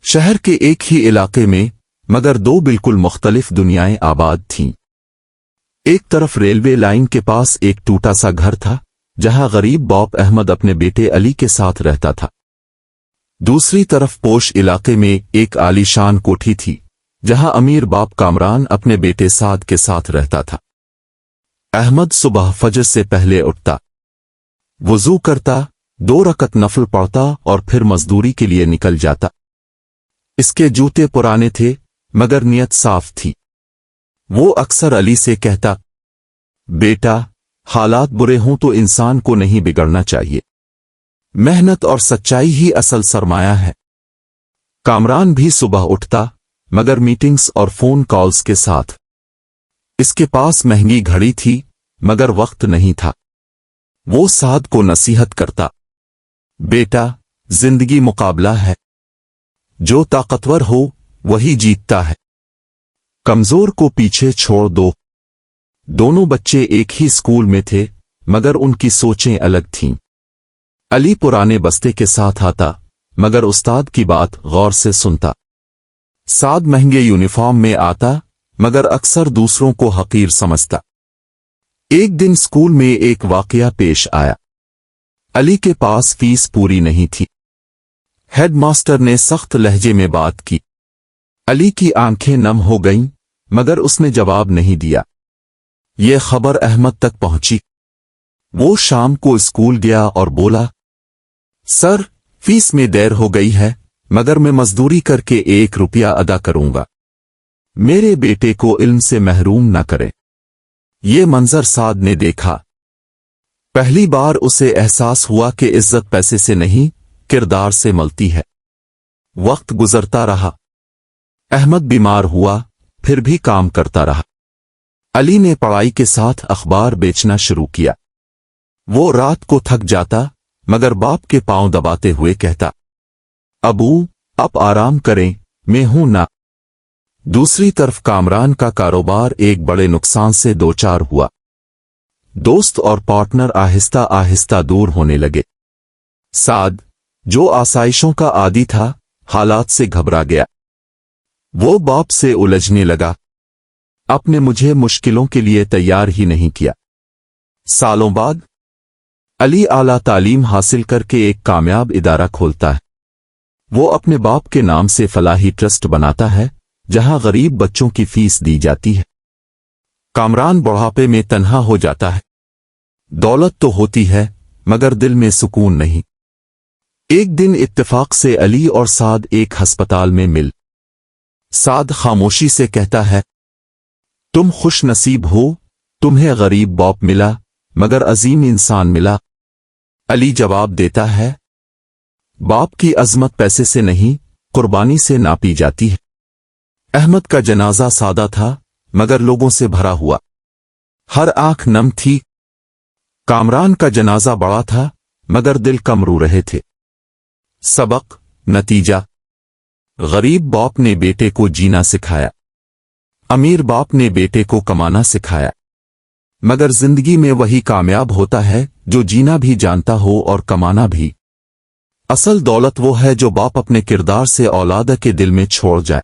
शहर के एक ही इलाके में मगर दो बिल्कुल मुख्तलिफ दुनियाएं आबाद थीं। एक तरफ रेलवे लाइन के पास एक टूटा सा घर था जहां गरीब बॉब अहमद अपने बेटे अली के साथ रहता था। दूसरी तरफ पोश इलाके में एक आलीशान कोठी थी जहां अमीर बाप कामरान अपने बेटे साद के साथ रहता था। अहमद सुबह फजर से पहले उठता, वुजू करता, 2 रकत नफल पढ़ता और फिर मजदूरी के लिए निकल जाता। इसके जूते पुराने थे मगर नियत साफ थी। वो अक्सर अली से कहता, बेटा, हालात बुरे हों तो इंसान को नहीं बिगड़ना चाहिए। मेहनत और सच्चाई ही असल सरमाया है। कामरान भी सुबह उठता मगर मीटिंग्स और फोन कॉल्स के साथ। इसके पास महंगी घड़ी थी मगर वक्त नहीं था। वो साद को नसीहत करता, बेटा, जिंदगी मुकाबला है, जो ताकतवर हो वही जीतता है, कमजोर को पीछे छोड़ दो। दोनों बच्चे एक ही स्कूल में थे मगर उनकी सोचें अलग थीं। अली पुराने बस्ते के साथ आता मगर उस्ताद की बात गौर से सुनता। साद महंगे यूनिफॉर्म में आता मगर अक्सर दूसरों को हकीर समझता। एक दिन स्कूल में एक वाकया पेश आया। अली के पास फीस पूरी नहीं थी। हेडमास्टर ने सख्त लहजे में बात की। अली की आंखें नम हो गईं मगर उसने जवाब नहीं दिया। ये खबर अहमद तक पहुंची। वो शाम को स्कूल गया और बोला, सर, फीस में देर हो गई है मगर मैं मजदूरी करके 1 रुपया अदा करूंगा। मेरे बेटे को इल्म से महरूम न करें। ये मंजर साद ने देखा। पहली बार उसे एहसास हुआ कि इज्जत पैसे से नहीं, किरदार से मिलती है। वक्त गुजरता रहा। अहमद बीमार हुआ, फिर भी काम करता रहा। अली ने पढ़ाई के साथ अखबार बेचना शुरू किया। वो रात को थक जाता मगर बाप के पांव दबाते हुए कहता, अबू, आप आराम करें, मैं हूं ना। दूसरी तरफ कामरान का कारोबार एक बड़े नुकसान से दोचार हुआ। दोस्त और पार्टनर आहिस्ता आहिस्ता दूर होने लगे। साद, जो आसाइशों का आदी था, हालात से घबरा गया। वो बाप से उलझने लगा। आपने मुझे मुश्किलों के लिए तैयार ही नहीं किया। सालों बाद अली आला तालीम हासिल करके एक कामयाब इदारा खोलता है। वो अपने बाप के नाम से फलाही ट्रस्ट बनाता है जहां गरीब बच्चों की फीस दी जाती है। कामरान बुढ़ापे में तन्हा हो जाता है। दौलत तो होती है मगर दिल में सुकून नहीं। एक दिन इत्तेफाक से अली और साद एक अस्पताल में मिल। साद खामोशी से कहता है, तुम खुश नसीब हो, तुम्हें गरीब बाप मिला मगर अजीम इंसान मिला। अली जवाब देता है, बाप की अजमत पैसे से नहीं, कुर्बानी से नापी जाती है। अहमद का जनाजा सादा था मगर लोगों से भरा हुआ। हर आंख नम थी। कामरान का जनाजा बड़ा था मगर दिल कम रो रहे थे। सबक, नतीजा, गरीब बाप ने बेटे को जीना सिखाया, अमीर बाप ने बेटे को कमाना सिखाया। मगर जिंदगी में वही कामयाब होता है जो जीना भी जानता हो और कमाना भी। असल दौलत वो है जो बाप अपने किरदार से औलाद के दिल में छोड़ जाए।